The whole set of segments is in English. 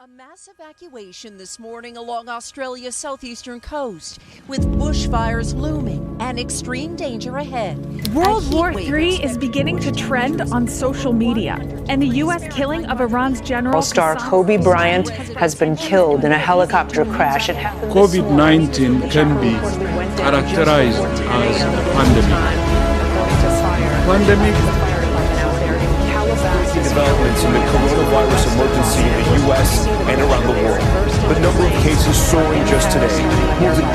A mass evacuation this morning along Australia's southeastern coast, with bushfires looming and extreme danger ahead. World War III is beginning to trend on social media, and the U.S. killing of Iran's general star Kobe Bryant has been killed in a helicopter crash. COVID-19 can be characterized as a pandemic. Developments in the coronavirus emergency in the U.S. and around the world. The number of cases soaring just today, more than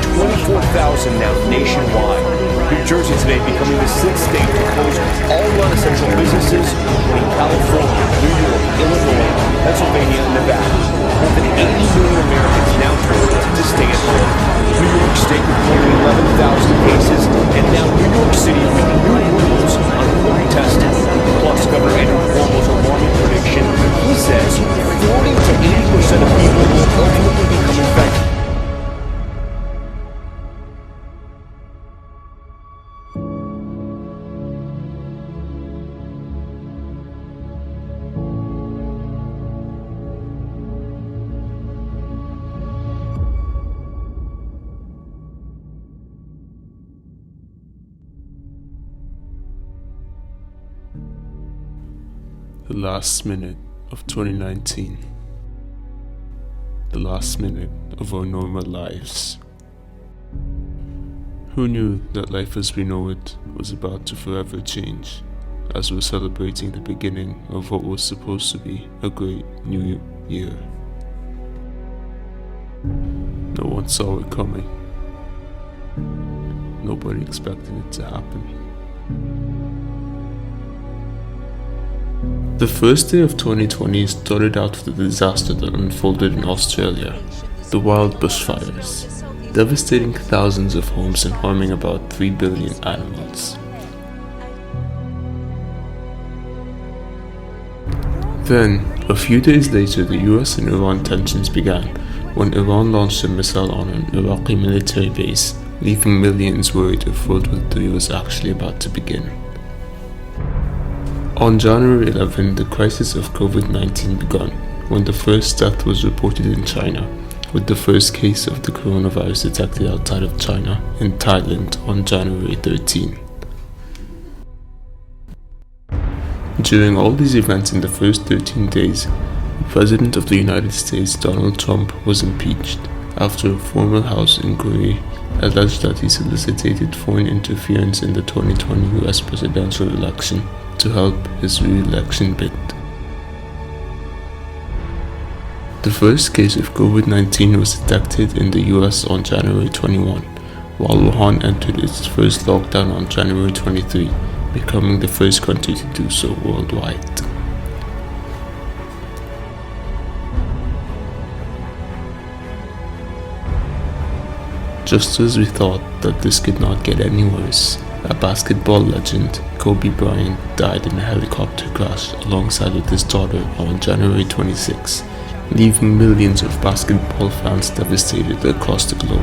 24,000 now nationwide. New Jersey today becoming the sixth state to close all non-essential businesses in California, New York, Illinois, Pennsylvania, and Nevada. More than 80 million Americans now told to stay at home. New York State reporting 11,000 cases, and now New York City with new rules on home testing. Plus, Governor Andrew Cuomo's alarming prediction, he says 40 to 80% of people will ultimately become infected. The last minute of 2019. The last minute of our normal lives. Who knew that life as we know it was about to forever change, as we're celebrating the beginning of what was supposed to be a great new year? No one saw it coming. Nobody expected it to happen. The first day of 2020 started out with a disaster that unfolded in Australia, the wild bushfires, devastating thousands of homes and harming about 3 billion animals. Then, a few days later, the US and Iran tensions began when Iran launched a missile on an Iraqi military base, leaving millions worried if World War III was actually about to begin. On January 11, the crisis of COVID-19 began, when the first death was reported in China, with the first case of the coronavirus detected outside of China in Thailand on January 13. During all these events in the first 13 days, the President of the United States, Donald Trump, was impeached after a formal House inquiry alleged that he solicited foreign interference in the 2020 US presidential election to help his re-election bid. The first case of COVID-19 was detected in the US on January 21, while Wuhan entered its first lockdown on January 23, becoming the first country to do so worldwide. Just as we thought that this could not get any worse, a basketball legend, Kobe Bryant, died in a helicopter crash alongside with his daughter on January 26, leaving millions of basketball fans devastated across the globe.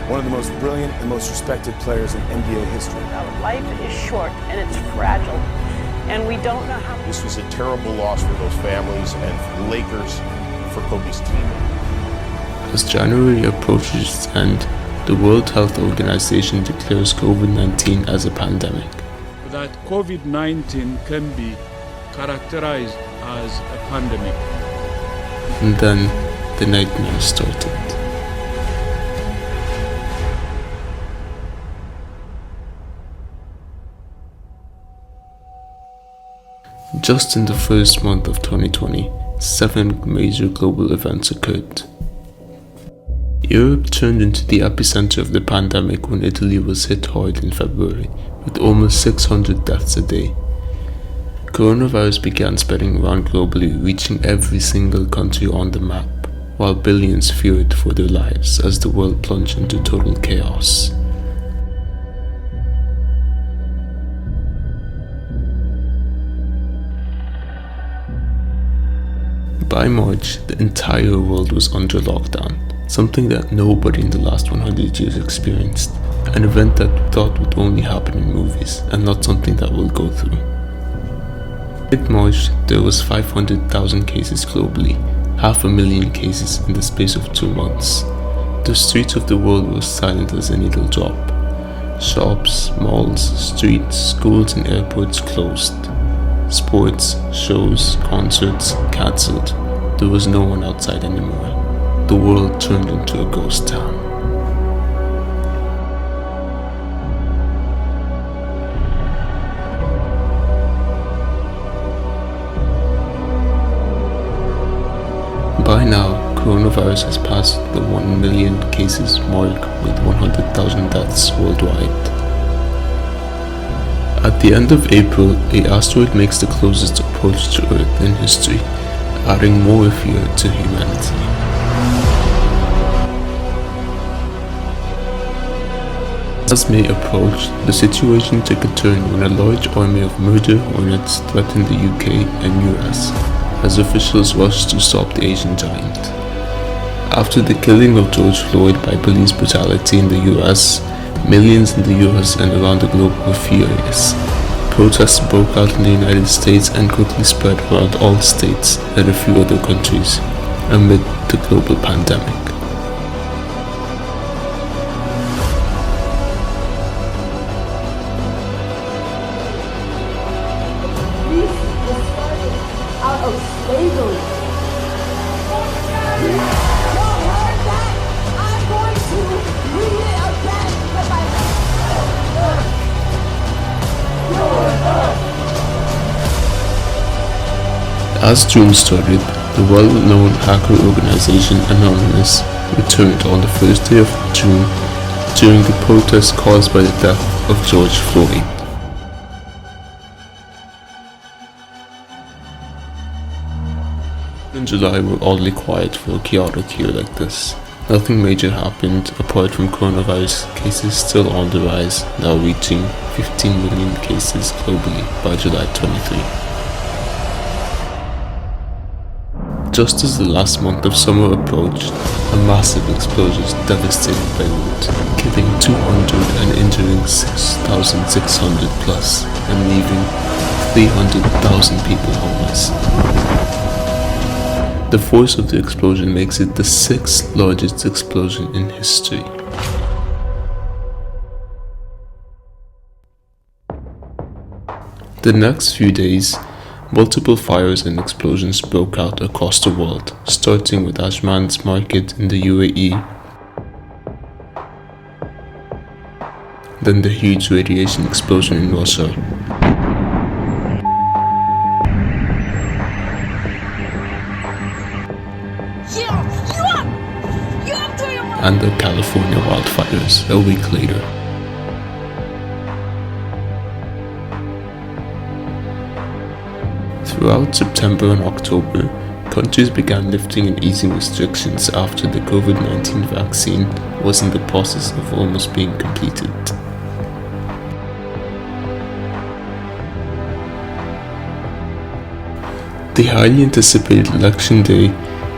One of the most brilliant and most respected players in NBA history. Life is short and it's fragile, and we don't know how. This was a terrible loss for those families and for the Lakers, for Kobe's team. As January approaches its end, the World Health Organization declares COVID-19 as a pandemic. That COVID-19 can be characterized as a pandemic. And then the nightmare started. Just in the first month of 2020, 7 major global events occurred. Europe turned into the epicenter of the pandemic when Italy was hit hard in February, with almost 600 deaths a day. Coronavirus began spreading around globally, reaching every single country on the map, while billions feared for their lives as the world plunged into total chaos. By March, the entire world was under lockdown, something that nobody in the last 100 years experienced, an event that we thought would only happen in movies and not something that we'll go through. In March, there was 500,000 cases globally, 500,000 cases in the space of 2 months. The streets of the world were silent as a needle drop. Shops, malls, streets, schools and airports closed. Sports, shows, concerts cancelled. There was no one outside anymore. The world turned into a ghost town. By now, coronavirus has passed the 1 million cases mark with 100,000 deaths worldwide. At the end of April, an asteroid makes the closest approach to Earth in history, adding more fear to humanity. As May approached, the situation took a turn when a large army of murder hornets threatened the UK and US, as officials rushed to stop the Asian giant. After the killing of George Floyd by police brutality in the US, millions in the US and around the globe were furious. Protests broke out in the United States and quickly spread around all states and a few other countries amid the global pandemic. As June started, the well-known hacker organization Anonymous returned on the first day of June during the protests caused by the death of George Floyd. In July were oddly quiet for a chaotic year like this. Nothing major happened apart from coronavirus cases still on the rise, now reaching 15 million cases globally by July 23. Just as the last month of summer approached, a massive explosion devastated Beirut, killing 200 and injuring 6,600 plus, and leaving 300,000 people homeless. The force of the explosion makes it the 6th largest explosion in history. The next few days, multiple fires and explosions broke out across the world, starting with Ajman's market in the UAE, then the huge radiation explosion in Russia, and the California wildfires a week later. Throughout September and October, countries began lifting and easing restrictions after the COVID-19 vaccine was in the process of almost being completed. The highly anticipated election day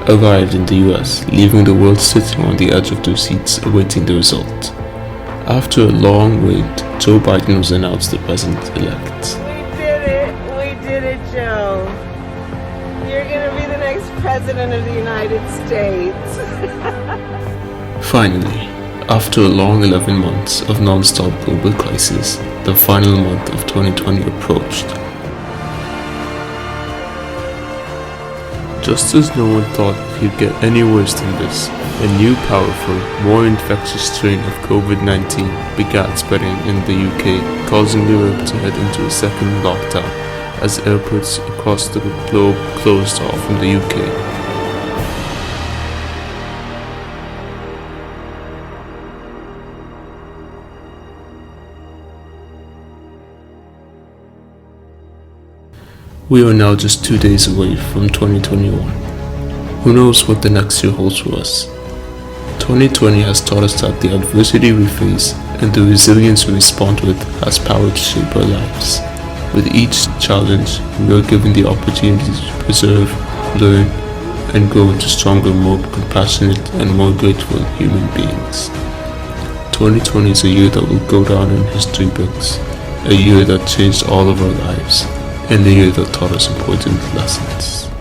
arrived in the US, leaving the world sitting on the edge of their seats awaiting the result. After a long wait, Joe Biden was announced the president-elect. We did it, Joe. You're gonna be the next president of the United States. Finally, after a long 11 months of non-stop global crisis, the final month of 2020 approached. Just as no one thought it could get any worse than this, a new powerful, more infectious strain of COVID-19 began spreading in the UK, causing Europe to head into a second lockdown as airports across the globe closed off from the UK. We are now just 2 days away from 2021. Who knows what the next year holds for us? 2020 has taught us that the adversity we face and the resilience we respond with has power to shape our lives. With each challenge, we are given the opportunity to preserve, learn, and grow into stronger, more compassionate, and more grateful human beings. 2020 is a year that will go down in history books, a year that changed all of our lives, and a year that taught us important lessons.